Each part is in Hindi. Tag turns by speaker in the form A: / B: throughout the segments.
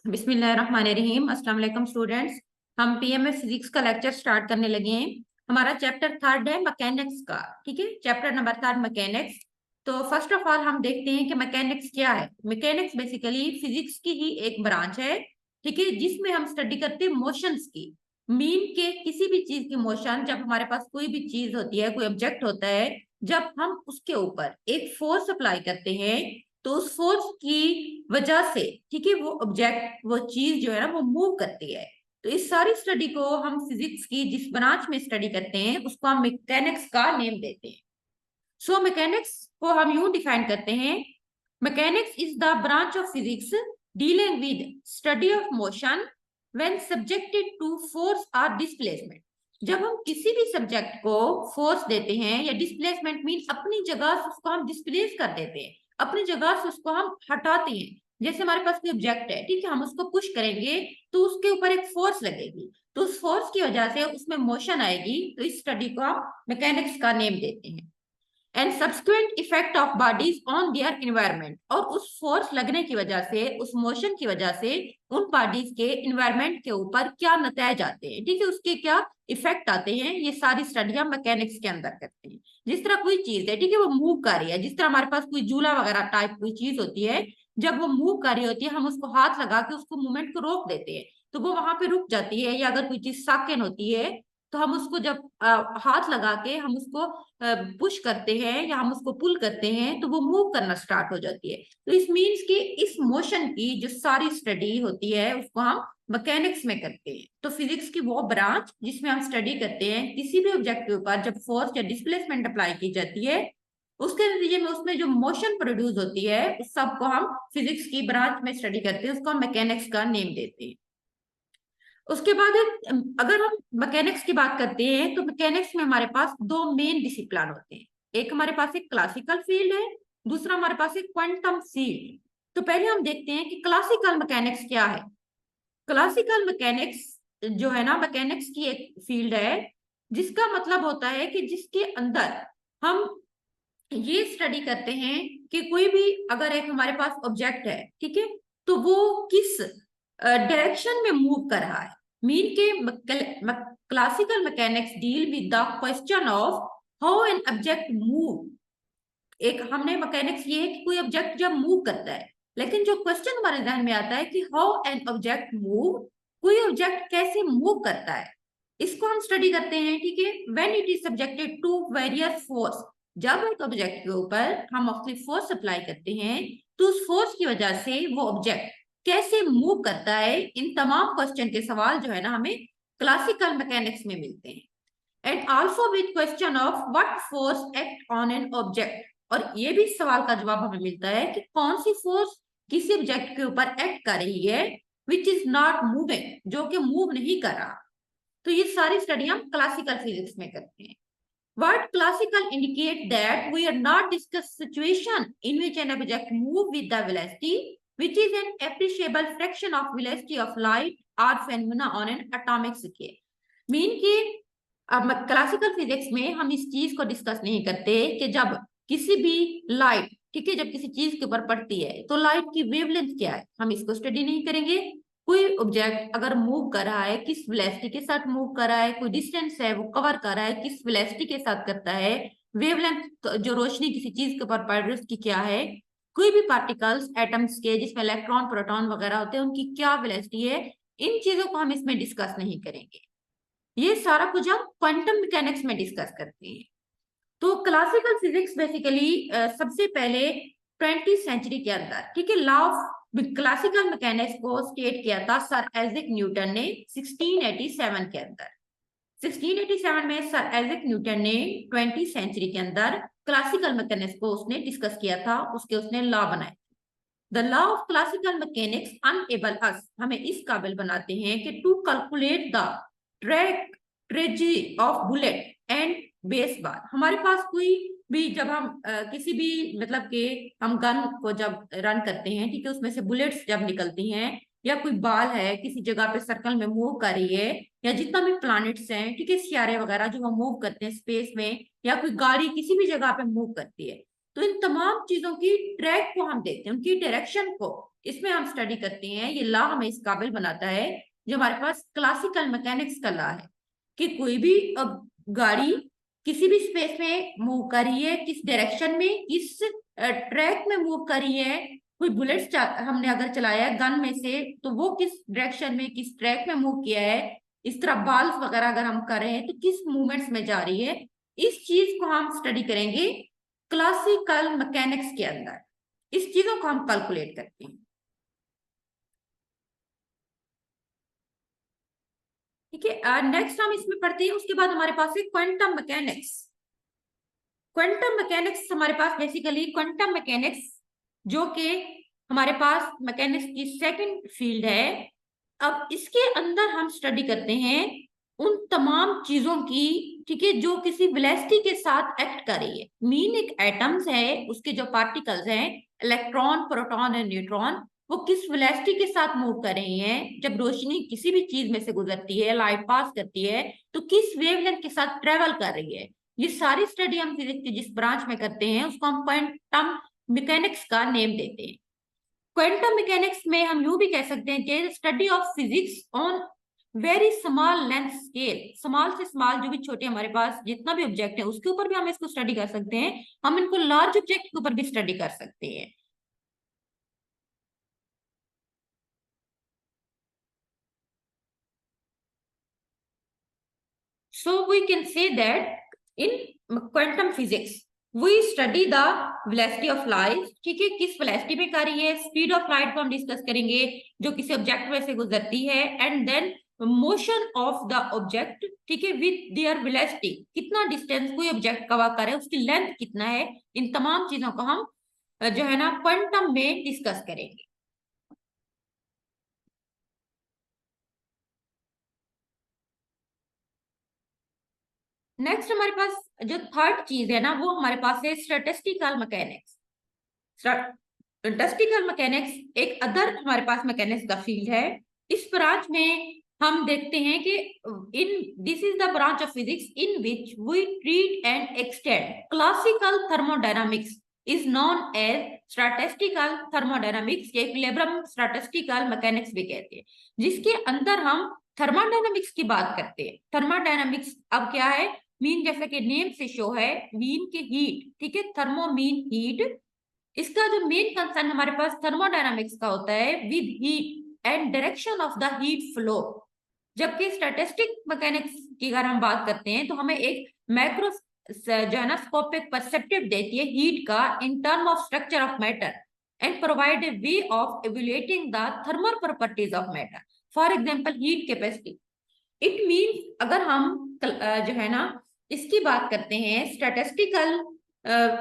A: बिस्मिल्लाहिर्रहमानिर्रहीम। अस्सलाम वालेकुम स्टूडेंट्स। हम पीएमएस फिजिक्स का लेक्चर स्टार्ट करने लगे हैं। हमारा चैप्टर थर्ड है मैकेनिक्स का। ठीक है, चैप्टर नंबर थर्ड मैकेनिक्स। तो फर्स्ट ऑफ ऑल हम देखते हैं कि मैकेनिक्स क्या है। मैकेनिक्स बेसिकली फिजिक्स की ही एक ब्रांच है, ठीक है, जिसमें हम स्टडी करते हैं मोशंस की। मीन के किसी भी चीज की मोशन, जब हमारे पास कोई भी चीज होती है, कोई ऑब्जेक्ट होता है, जब हम उसके ऊपर एक फोर्स अप्लाई करते हैं तो उस फोर्स की वजह से, ठीक है, वो ऑब्जेक्ट, वो चीज जो है ना, वो मूव करती है। तो इस सारी स्टडी को हम फिजिक्स की जिस ब्रांच में स्टडी करते हैं उसको हम मैकेनिक्स का नेम देते हैं। सो मैकेनिक्स को हम यूं डिफाइन करते हैं: mechanics is the branch of physics dealing with study of motion when subjected to force और डिस्प्लेसमेंट। जब हम किसी भी सब्जेक्ट को फोर्स देते हैं या डिस्प्लेसमेंट मीन अपनी जगह से उसको हम डिस्प्लेस कर देते हैं, अपनी जगह से उसको हम हटाते हैं। जैसे हमारे पास कोई ऑब्जेक्ट है, ठीक है, हम उसको पुश करेंगे तो उसके ऊपर एक फोर्स लगेगी, तो उस फोर्स की वजह से उसमें मोशन आएगी। तो इस स्टडी को हम मैकेनिक्स का नेम देते हैं। And subsequent effect of bodies on their environment, और उस फोर्स लगने की वजह से, उस मोशन की वजह से उन बॉडीज के इन्वायरमेंट के ऊपर क्या नतीजे आते हैं, ठीक है, उसके क्या इफेक्ट आते हैं, ये सारी स्टडियां मैकेनिक्स के अंदर करते हैं। जिस तरह कोई चीज है, ठीक है, वो मूव कर रही है, जिस तरह हमारे पास कोई झूला वगैरह टाइप कोई चीज होती है, जब वो मूव कर रही होती है हम उसको हाथ लगा के उसको मूवमेंट को रोक देते हैं तो वो वहां पे रुक जाती है। या अगर कोई चीज साकेन होती है तो हम उसको जब हाथ लगा के हम उसको पुश करते हैं या हम उसको पुल करते हैं तो वो मूव करना स्टार्ट हो जाती है। तो इस मीन्स कि इस मोशन की जो सारी स्टडी होती है उसको हम मैकेनिक्स में करते हैं। तो फिजिक्स की वो ब्रांच जिसमें हम स्टडी करते हैं किसी भी ऑब्जेक्ट के ऊपर जब फोर्स या डिस्प्लेसमेंट अप्लाई की जाती है, उसके नतीजे में उसमें जो मोशन प्रोड्यूस होती है उस सब को हम फिजिक्स की ब्रांच में स्टडी करते हैं, उसको हम मैकेनिक्स का नेम देते हैं। उसके बाद अगर हम मैकेनिक्स की बात करते हैं तो मैकेनिक्स में हमारे पास दो मेन डिसिप्लिन होते हैं। एक हमारे पास एक क्लासिकल फील्ड है, दूसरा हमारे पास एक क्वांटम फील्ड। तो पहले हम देखते हैं कि क्लासिकल मैकेनिक्स क्या है। क्लासिकल मैकेनिक्स जो है ना, मैकेनिक्स की एक फील्ड है जिसका मतलब होता है कि जिसके अंदर हम ये स्टडी करते हैं कि कोई भी अगर एक हमारे पास ऑब्जेक्ट है, ठीक है, तो वो किस डायरेक्शन में मूव कर रहा है। मीन के classical mechanics deal with the question of how an object move. एक हमने मैकेनिक्स ये है कि कोई ऑब्जेक्ट जब मूव करता है, लेकिन जो क्वेश्चन हमारे ध्यान में आता है कि हाउ एन ऑब्जेक्ट मूव, कोई ऑब्जेक्ट कैसे मूव करता है, इसको हम स्टडी करते हैं। ठीक है, when it is subjected to various force, जब एक ऑब्जेक्ट के ऊपर हम अपनी फोर्स अप्लाई करते हैं तो उस फोर्स की वजह से वो ऑब्जेक्ट कैसे मूव करता है, इन तमाम क्वेश्चन के सवाल जो है ना हमें क्लासिकल मैकेनिक्स में मिलते हैं। And also with question of what force act on an object, और ये भी सवाल का जवाब हमें मिलता है कि कौन सी फोर्स किसी ऑब्जेक्ट के ऊपर एक्ट कर रही है विच इज नॉट मूविंग, जो कि मूव नहीं कर रहा। तो ये सारी स्टडी हम क्लासिकल फिजिक्स में करते हैं। Word classical indicate that we are not discuss situation in which an object move with the velocity, which is an appreciable fraction of velocity of light or phenomena on an atomic scale. Mean कि अब क्लासिकल फिजिक्स में हम इस चीज को डिस्कस नहीं करते कि जब किसी भी लाइट, ठीक है, जब किसी चीज के ऊपर पड़ती है तो लाइट की वेवलेंथ क्या है, हम इसको स्टडी नहीं करेंगे। कोई ऑब्जेक्ट अगर मूव कर रहा है किस वेलोसिटी के साथ मूव कर रहा है, कोई डिस्टेंस है वो कवर कर रहा है किस वेलोसिटी के साथ करता है, वेवलेंथ जो रोशनी किसी चीज के ऊपर पड़ रही है उसकी क्या है, कोई भी पार्टिकल्स एटम्स के जिसमें इलेक्ट्रॉन प्रोटॉन वगैरह होते हैं उनकी क्या वेलोसिटी है, इन चीजों को हम इसमें डिस्कस नहीं करेंगे। ये सारा कुछ हम क्वांटम मैकेनिक्स में डिस्कस करते हैं। तो क्लासिकल फिजिक्स बेसिकली सबसे पहले 20th सेंचुरी के अंदर, ठीक है, लॉ ऑफ क्लासिकल मैकेनिक्स को स्टेट किया था सर आइजैक न्यूटन ने 1687 के अंदर। 1687 में सर आइजैक न्यूटन ने 20th सेंचुरी के अंदर क्लासिकल मैकेनिक्स को उसने डिस्कस किया था, उसके उसने लॉ बनाए। The law of classical mechanics unable us, हमें इस काबिल बनाते हैं कि to calculate the trajectory of bullet and baseball. हमारे पास कोई भी जब हम किसी भी मतलब के हम गन को जब रन करते हैं, ठीक है, उसमें से बुलेट्स जब निकलती हैं, या कोई बाल है किसी जगह पे सर्कल में मूव कर रही है, या जितना भी प्लैनेट्स हैं, ठीक है, सितारे वगैरह जो हम मूव करते हैं स्पेस में, या कोई गाड़ी किसी भी जगह पे मूव करती है, तो इन तमाम चीजों की ट्रैक को हम देखते हैं, उनकी डायरेक्शन को इसमें हम स्टडी करते हैं। ये लॉ हमें इस काबिल बनाता है, जो हमारे पास क्लासिकल मैकेनिक्स का लॉ है, कि कोई भी गाड़ी किसी भी स्पेस में मूव कर रही है, किस डायरेक्शन में, किस ट्रैक में मूव कर रही है। कोई बुलेट हमने अगर चलाया है गन में से, तो वो किस डायरेक्शन में, किस ट्रैक में मूव किया है। इस तरह बाल्स वगैरह अगर हम कर रहे हैं तो किस मूवमेंट्स में जा रही है। इस चीज को हम स्टडी करेंगे क्लासिकल मैकेनिक्स के अंदर। इस चीजों को हम कैलकुलेट करते हैं। ठीक है, नेक्स्ट हम इसमें पढ़ते हैं। उसके बाद हमारे पास है क्वांटम मैकेनिक्स। क्वांटम मैकेनिक्स हमारे पास बेसिकली क्वांटम मैकेनिक्स, जो कि हमारे पास मैकेनिक्स की सेकंड फील्ड है। अब इसके अंदर हम स्टडी करते हैं उन तमाम चीजों की, ठीक है, जो किसी वेलोसिटी के साथ एक्ट कर रही है। मीन एक एटम्स है, उसके जो पार्टिकल्स हैं, इलेक्ट्रॉन, प्रोटॉन और न्यूट्रॉन, वो किस वेलोसिटी के साथ मूव कर रही हैं। जब रोशनी किसी भी चीज में से गुजरती है, लाइट पास करती है, तो किस वेवलेंथ के साथ ट्रेवल कर रही है। ये सारी स्टडी हम फिजिक्स के जिस ब्रांच में करते हैं उसको हम क्वांटम मैकेनिक्स का नेम देते हैं। क्वांटम मैकेनिक्स में हम यूं भी कह सकते हैं कि study of physics on very small length scale. Small से स्मॉल जो भी छोटे हमारे पास जितना भी ऑब्जेक्ट है उसके ऊपर भी हम इसको स्टडी कर सकते हैं। हम इनको लार्ज ऑब्जेक्ट के ऊपर भी स्टडी कर सकते हैं। So we can say that in quantum physics we study the velocity of light, ठीक है, किस वेलोसिटी में कर रही है। स्पीड ऑफ लाइट को हम डिस्कस करेंगे, जो किसी ऑब्जेक्ट में से गुजरती है। And then motion of the object, ठीक है, विद देयर वेलोसिटी, कितना डिस्टेंस कोई ऑब्जेक्ट कवर करे, उसकी लेंथ कितना है। इन तमाम चीजों को हम जो है ना क्वांटम में डिस्कस करेंगे। नेक्स्ट हमारे पास जो थर्ड चीज है ना, वो हमारे पास है स्टैटिस्टिकल मैकेनिक्स। स्टैटिस्टिकल मैकेनिक्स एक अदर हमारे पास मैकेनिक्स का फील्ड है। इस ब्रांच में हम देखते हैं कि in this is the branch of physics in which we treat and extend classical thermodynamics is known as statistical thermodynamics या इक्विलिब्रियम स्टैटिस्टिकल मैकेनिक्स भी कहते हैं, जिसके अंदर हम थर्मोडायनामिक्स की बात करते हैं। थर्मोडायनामिक्स अब क्या है, मीन जैसे कि नेम से शो है, मीन के हीट, ठीक है, थर्मो मीन हीट। इसका जो मेन कंसर्न हमारे पास थर्मोडायनामिक्स का होता है with heat and direction of the heat flow. जबकि स्टैटिस्टिक मैकेनिक्स की अगर हम बात करते हैं तो हमें एक मैक्रो जो है ना स्कोपिक परसेप्टिव देती है हीट का in term of structure of matter and provide a way of evaluating the thermal properties of matter. For example heat capacity. It means अगर हम जो है ना इसकी बात करते हैं स्टैटिस्टिकल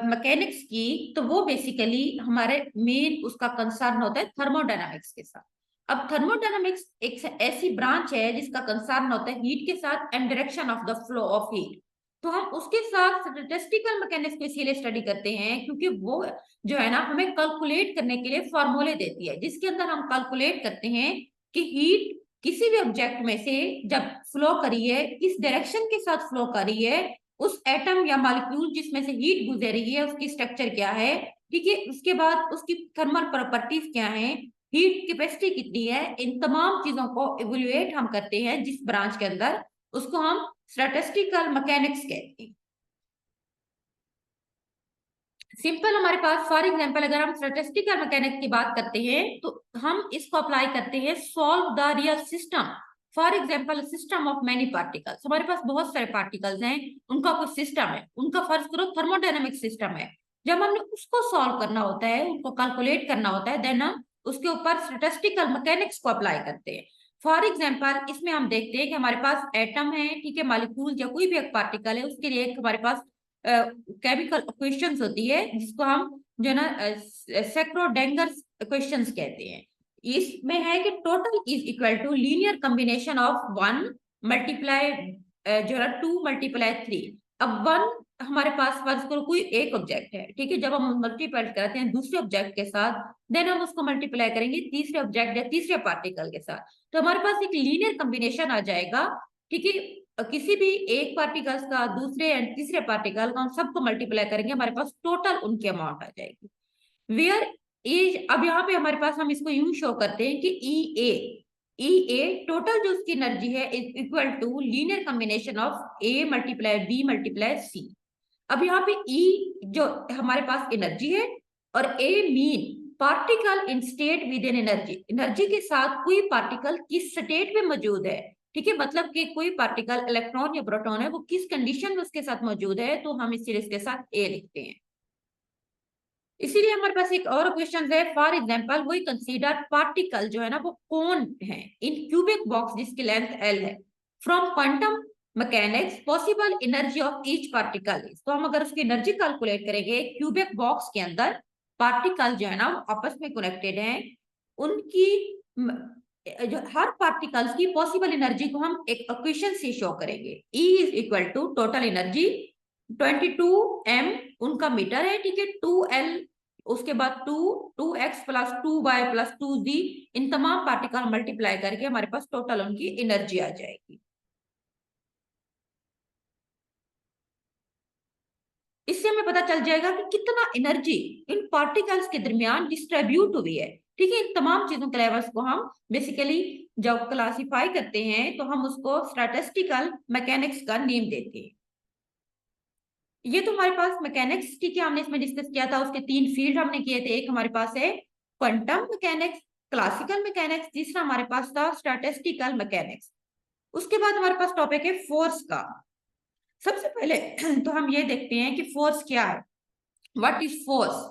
A: मैकेनिक्स की, तो वो बेसिकली हमारे मेन उसका कंसर्न होता है थर्मोडायनामिक्स के साथ। अब थर्मोडायनामिक्स एक ऐसी ब्रांच है जिसका कंसर्न होता है हीट के साथ and direction of the flow of heat. तो हम उसके साथ स्टैटिस्टिकल मैकेनिक्स को इसीलिए स्टडी करते हैं क्योंकि वो जो है ना हमें कैलकुलेट करने के लिए फॉर्मूले देती है, जिसके अंदर हम कैलकुलेट करते हैं कि हीट किसी भी ऑब्जेक्ट में से जब फ्लो करी है, किस डायरेक्शन के साथ फ्लो करी है, उस एटम या मॉलिक्यूल जिसमें से हीट गुजर रही है उसकी स्ट्रक्चर क्या है, ठीक है, उसके बाद उसकी थर्मल प्रॉपर्टीज क्या है, हीट कैपेसिटी कितनी है। इन तमाम चीजों को इवेल्युएट हम करते हैं जिस ब्रांच के अंदर, उसको हम स्टैटिस्टिकल मैकेनिक्स कहते हैं। सिंपल हमारे पास फॉर एग्जांपल अगर हम स्टैटिस्टिकल मैकेनिक्स की बात करते हैं तो हम इसको अप्लाई करते हैं solve the real system. For example system of many particles, हमारे पास बहुत सारे पार्टिकल्स हैं, उनका कुछ सिस्टम है, उनका फर्ज करो थर्मोडायनेमिक सिस्टम है। जब हमने उसको सॉल्व करना होता है, उनको कैलकुलेट करना होता है, देन हम उसके ऊपर स्टैटिस्टिकल मैकेनिक्स को अप्लाई करते हैं। फॉर एग्जाम्पल इसमें हम देखते हैं कि हमारे पास एटम है, ठीक है, मॉलिक्यूल या कोई भी एक पार्टिकल है, उसके लिए एक हमारे पास केमिकल इक्वेशंस होती है जिसको हम जो है ना सेक्रोडेंगर इक्वेशंस कहते हैं। इसमें है कि total is equal to linear combination of 1 multiply जो है 2 मल्टीप्लाई 3। अब 1 हमारे पास फर्ज करो कोई एक ऑब्जेक्ट है, ठीक है, जब हम मल्टीप्लाई करते हैं दूसरे ऑब्जेक्ट के साथ, देन हम उसको मल्टीप्लाई करेंगे तीसरे ऑब्जेक्ट या तीसरे पार्टिकल के साथ, तो हमारे पास एक लीनियर कॉम्बिनेशन आ जाएगा, ठीक है। किसी भी एक पार्टिकल्स का दूसरे एंड तीसरे पार्टिकल का हम सबको मल्टीप्लाई करेंगे, हमारे पास टोटल उनकी अमाउंट आ जाएगी। वेयर ए, अब यहाँ पे हमारे पास हम इसको यूं शो करते हैं कि ई ए टोटल जो उसकी एनर्जी है is equal to linear combination of A multiply B multiply C. अब यहाँ पे ई जो हमारे पास एनर्जी है और a mean particle in state with in energy, energy के साथ कोई पार्टिकल किस स्टेट में मौजूद है, ठीक है, मतलब कि कोई पार्टिकल इलेक्ट्रॉन या प्रोटॉन है वो किस कंडीशन में उसके साथ मौजूद है, तो हम इस सीरीज के साथ ए लिखते हैं। इसीलिए हमारे पास एक और क्वेश्चन है, फॉर एग्जांपल वही कंसीडर पार्टिकल जो है ना वो कौन है इन क्यूबिक बॉक्स जिसकी लेंथ एल है, from quantum mechanics possible energy of each particle. तो हम अगर उसकी एनर्जी कैलकुलेट करेंगे क्यूबिक बॉक्स के अंदर पार्टिकल जो है ना वो आपस में कनेक्टेड हैं, उनकी जो हर पार्टिकल्स की पॉसिबल एनर्जी को हम एक इक्वेशन से शो करेंगे। E is equal to total energy 22m उनका मीटर है, ठीक है, 2l उसके बाद 2x plus 2y plus 2z, इन तमाम पार्टिकल मल्टीप्लाई करके हमारे पास टोटल उनकी एनर्जी आ जाएगी। इससे हमें पता चल जाएगा कि कितना एनर्जी इन पार्टिकल्स के दरमियान डिस्ट्रीब्यूट हुई है, ठीक है। इन तमाम चीजों के लेवल्स को हम बेसिकली जब क्लासिफाई करते हैं तो हम उसको स्टैटिस्टिकल मैकेनिक्स का नेम देते हैं। ये तो हमारे पास मैकेनिक्स, ठीक है, हमने इसमें डिस्कस किया था, उसके 3 फील्ड हमने किए थे। एक हमारे पास है क्वांटम मैकेनिक्स, क्लासिकल मैकेनिक्स, तीसरा हमारे पास था स्टैटिस्टिकल मैकेनिक्स। उसके बाद हमारे पास टॉपिक है फोर्स का। सबसे पहले तो हम ये देखते हैं कि फोर्स क्या है, what is force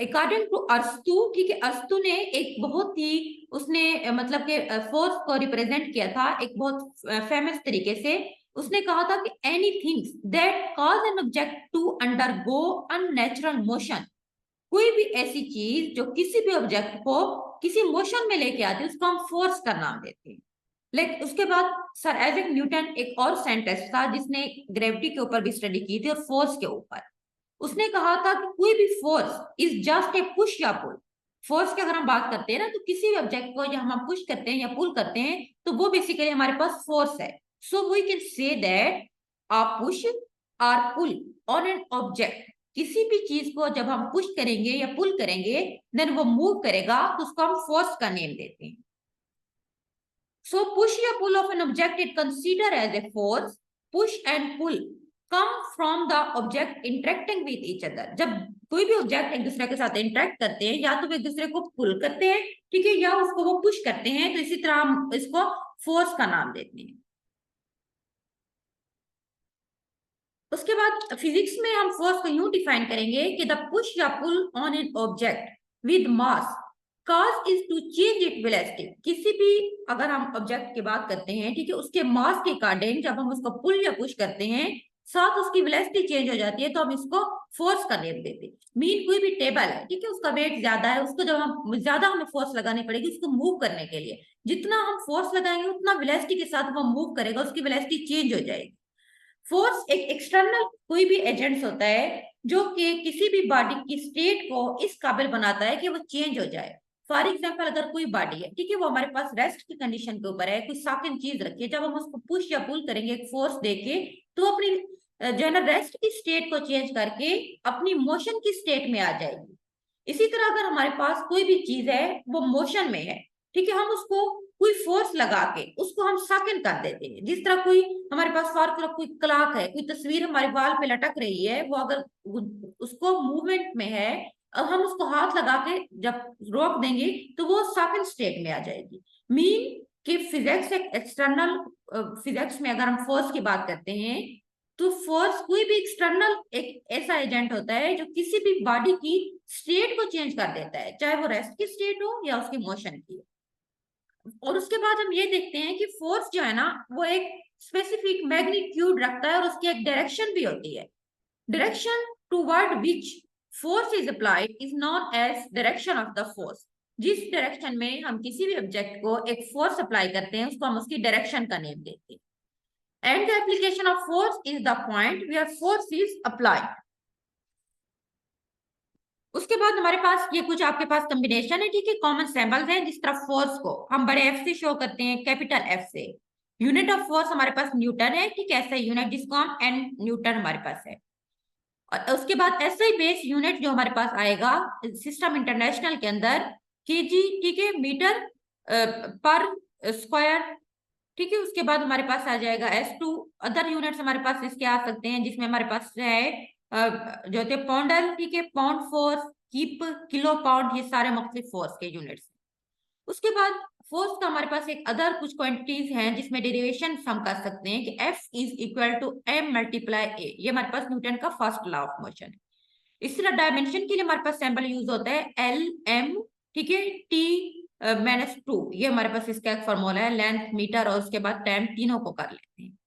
A: according to अरस्तु, ठीक है। अरस्तु ने एक बहुत ही उसने मतलब के फोर्स को रिप्रेजेंट किया था एक बहुत फेमस तरीके से। उसने कहा था कि anything that cause an object to undergo unnatural motion, कोई भी ऐसी चीज जो किसी भी ऑब्जेक्ट को किसी मोशन में लेके आती है उसको हम फोर्स का नाम देते हैं। लेकिन उसके बाद सर आइजैक न्यूटन एक और साइंटिस्ट था जिसने ग्रेविटी के ऊपर भी स्टडी की थी और फोर्स के ऊपर। उसने कहा था कि कोई भी force is just a push या पुल। फोर्स की अगर हम बात करते हैं ना तो किसी भी ऑब्जेक्ट को जब हम पुश करते हैं या पुल करते हैं तो वो बेसिकली हमारे पास फोर्स है। So we can say that a push और पुल ऑन एन ऑब्जेक्ट, किसी भी चीज को जब हम पुश करेंगे या पुल करेंगे देन वो मूव करेगा तो उसको हम फोर्स का नेम देते हैं। So push या pull of an object is considered as a force. Push and pull come from the object interacting with each other. जब कोई भी ऑब्जेक्ट एक दूसरे के साथ इंटरेक्ट करते हैं या तो वो एक दूसरे को पुल करते हैं, ठीक है, या उसको वो पुश करते हैं, तो इसी तरह हम इसको फोर्स का नाम देते हैं। उसके बाद फिजिक्स में हम फोर्स को यूं डिफाइन करेंगे कि द पुश या pull on an object with mass cause is to change its velocity। किसी भी अगर हम ऑब्जेक्ट की बात करते हैं, ठीक है, उसके मास के अकॉर्डिंग जब हम उसको पुल या पुश करते हैं साथ उसकी वेलोसिटी चेंज हो जाती है तो हम इसको फोर्स का नेम देते हैं। मीन कोई भी टेबल है, ठीक है, उसका वेट ज्यादा है, उसको जब हम ज्यादा हमें फोर्स लगानी पड़ेगी उसको मूव करने के लिए, जितना हम फोर्स लगाएंगे उतना वेलोसिटी के साथ वो मूव करेगा, उसकी वेलोसिटी चेंज हो जाएगी। फोर्स एक एक्सटर्नल कोई भी एजेंट्स होता है जो कि किसी भी बॉडी की स्टेट को इस काबिल बनाता है कि वो चेंज हो जाए। फॉर एग्जाम्पल अगर कोई बॉडी है, ठीक है, वो हमारे पास रेस्ट की कंडीशन के ऊपर है, कोई साकिन चीज रखी है, जब हम उसको पुश या पुल करेंगे एक फोर्स देके तो अपनी जो है ना रेस्ट की स्टेट को चेंज करके अपनी मोशन की स्टेट में आ जाएगी। इसी तरह अगर हमारे पास कोई भी चीज है वो मोशन में है, ठीक है, हम उसको कोई फोर्स लगा के उसको हम साकिन कर देते हैं। जिस तरह कोई हमारे पास फॉर कोई क्लॉक है, कोई तस्वीर हमारे वाल पे लटक रही है, वो अगर उसको मूवमेंट में है अब हम उसको हाथ लगा के जब रोक देंगे तो वो साकिन स्टेट में आ जाएगी। मीन कि फिजिक्स एक एक्सटर्नल, फिजिक्स में अगर हम फोर्स की बात करते हैं तो फोर्स कोई भी एक्सटर्नल एक ऐसा एजेंट होता है जो किसी भी बॉडी की स्टेट को चेंज कर देता है, चाहे वो रेस्ट की स्टेट हो या उसकी मोशन की। और उसके बाद हम ये देखते हैं कि फोर्स जो है ना वो एक स्पेसिफिक मैग्नीट्यूड रखता है और उसकी एक डायरेक्शन भी होती है। Direction toward which force is applied is known as direction of the force. जिस डायरेक्शन में हम किसी भी ऑब्जेक्ट को एक फोर्स अप्लाई करते हैं उसको हम उसकी डायरेक्शन का नेम देते हैं। And the application of force is the point where force is applied. उसके बाद हमारे पास ये कुछ आपके पास कॉम्बिनेशन है, ठीक है, कॉमन सिंबल्स हैं। जिस तरह फोर्स को हम बड़े एफ से शो करते हैं, कैपिटल एफ से, यूनिट ऑफ फोर्स हमारे पास न्यूटन है, ठीक है, ऐसा यूनिट जिसको हम एन न्यूटन हमारे पास है। और उसके बाद एसआई बेस यूनिट जो हमारे पास आएगा सिस्टम इंटरनेशनल के अंदर केजी, ठीक है, मीटर पर स्क्वायर, ठीक है। उसके बाद हमारे पास आ जाएगा S2। अदर यूनिट्स हमारे पास इसके आ सकते हैं, जिसमें हमारे पास है जो होते हैं पाउंडल, ठीक है, pound force, keep, kilo pound, ये सारे मुख्तलिफ फोर्स के यूनिट्स। उसके बाद फोर्स का हमारे पास एक अदर कुछ क्वांटिटीज हैं जिसमें डेरिवेशन हम कर सकते हैं कि F is equal to M multiply A। ये हमारे पास न्यूटन का फर्स्ट लॉ ऑफ मोशन है। इस तरह डायमेंशन के लिए हमारे पास सिंबल यूज होता है LM, ठीक है, T-2। ये हमारे पास इसका एक फॉर्मूला है, लेंथ, मीटर और उसके बाद टाइम, तीनों को कर लेते हैं।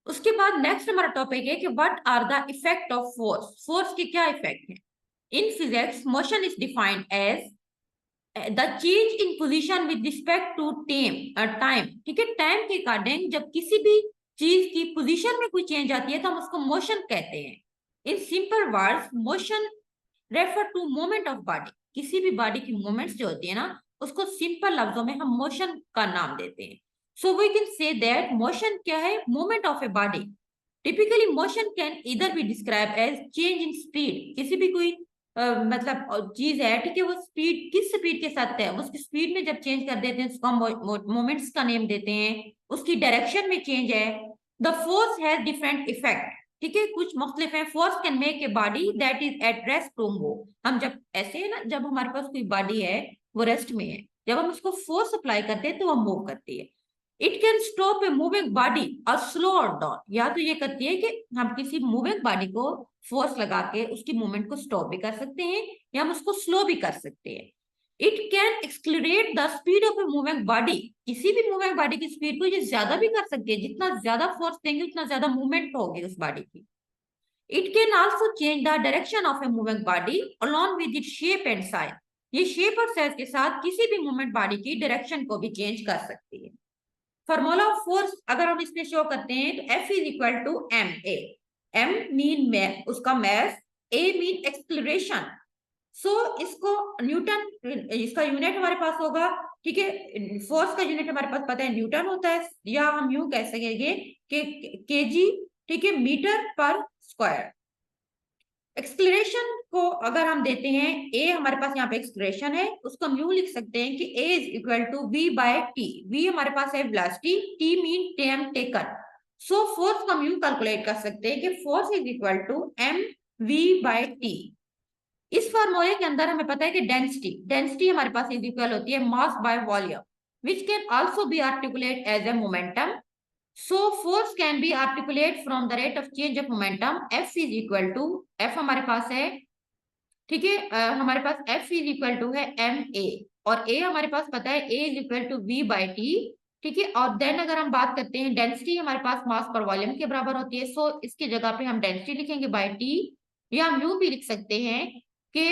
A: उसके बाद नेक्स्ट हमारा टॉपिक है कि what are the effect of force. Force के क्या इफेक्ट है? In physics motion is defined as the change in position with respect to time, ठीक है, टाइम के अकॉर्डिंग जब किसी भी चीज की पोजीशन में कोई चेंज आती है तो हम उसको मोशन कहते हैं। In simple words motion refer to movement of body. किसी भी बॉडी की मूवमेंट्स जो होती है ना, उसको सिंपल लफ्जों में हम मोशन का नाम देते हैं। So we can say that motion क्या है? Movement of a body. Typically motion can इधर be describe as change in speed. किसी भी कोई मतलब चीज है, ठीक है, वो स्पीड किस स्पीड के साथ है, उसकी स्पीड में जब चेंज कर देते हैं उसको हम मोमेंट्स का नेम देते हैं। उसकी डायरेक्शन में चेंज है। The force has different effect, ठीक है, कुछ मुख्तलिफ है। Force can make a body that is at rest to move. हम जब ऐसे है ना, जब हमारे पास कोई बॉडी है वो रेस्ट में है, जब हम उसको फोर्स अप्लाई करते हैं तो वो मूव करती है। It can stop A moving body और स्लो और डाउन। या तो ये करती है कि हम किसी मूविंग बॉडी को फोर्स लगा के उसकी मूवमेंट को स्टॉप भी कर सकते हैं या हम उसको स्लो भी कर सकते हैं। It can accelerate the speed of a moving body. किसी भी मूविंग बॉडी की स्पीड को ये ज्यादा भी कर सकती है, जितना ज्यादा फोर्स देंगे उतना ज्यादा मूवमेंट होगी उस बॉडी की। It can also change the direction of a moving body along with it shape and size. ये शेप और साइज के साथ किसी भी मूवमेंट बॉडी की डायरेक्शन को भी चेंज कर सकती है। फॉर्मूला ऑफ फोर्स अगर हम इसमें शो करते हैं तो F is equal to m a. M mean उसका mass, a mean exploration. So इसको न्यूटन, इसका यूनिट हमारे पास होगा, ठीक है, फोर्स का यूनिट हमारे पास पता है न्यूटन होता है, या हम यूं कह सकेंगे कि केजी, ठीक है, मीटर पर स्क्वायर। एक्सक्लेरेशन को अगर हम देते हैं ए, हमारे पास यहाँ पे एक्सक्लेरेशन है, उसको हम यूं लिख सकते हैं कि a is equal to v by t. V हमारे पास है velocity, t mean time taken. So force को हम यूं कैलकुलेट कर सकते हैं कि force is equal to m v by t. इस फॉर्मूले के अंदर हमें पता है कि डेंसिटी, डेंसिटी हमारे पास इज इक्वल होती है mass by volume, which can also be articulate as a momentum. So force can be articulate from the rate of change of momentum. F is equal to, F हमारे पास है, ठीक है, हमारे पास F is equal to है ma, और A हमारे पास पता है A is equal to V by T, ठीक है। और देन अगर हम बात करते हैं डेंसिटी हमारे पास मास पर वॉल्यूम के बराबर होती है। सो इसकी जगह पे हम डेंसिटी लिखेंगे बाय T, या हम यूं भी लिख सकते हैं कि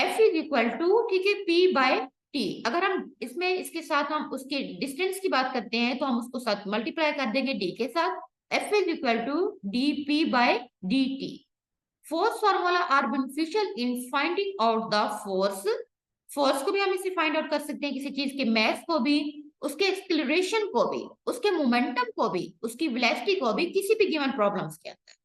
A: F इज इक्वल टू, ठीक है, P बाय टी। अगर हम इसमें इसके साथ हम उसके डिस्टेंस की बात करते हैं तो हम उसको साथ मल्टीप्लाई कर देंगे डी के साथ। F is equal to d p by d t. Force formula are beneficial in finding out the force. Force को भी हम इसे फाइंड आउट कर सकते हैं, किसी चीज के मैस को भी, उसके एक्सक्लेरेशन को भी, उसके मोमेंटम को भी, उसकी वेलोसिटी को भी, किसी भी गिवन प्रॉब्लम्स के अंदर।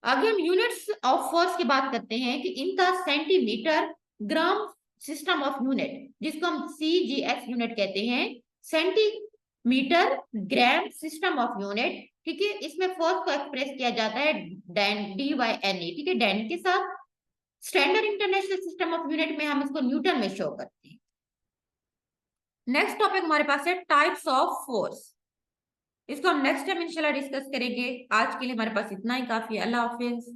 A: आगे हम यूनिट्स ऑफ फोर्स की बात करते हैं कि इनका centimetre gram system of unit, जिसको हम CGS यूनिट कहते हैं, centimetre gram system of unit, ठीक है। इसमें फोर्स को एक्सप्रेस किया जाता है डी बाई एन ए, ठीक है, डैन के साथ। Standard international system of unit में हम इसको न्यूटन में शो करते हैं। नेक्स्ट टॉपिक हमारे पास है टाइप्स ऑफ फोर्स। इसको हम नेक्स्ट टाइम इंशाल्लाह डिस्कस करेंगे। आज के लिए हमारे पास इतना ही काफी है। अल्लाह हाफिज।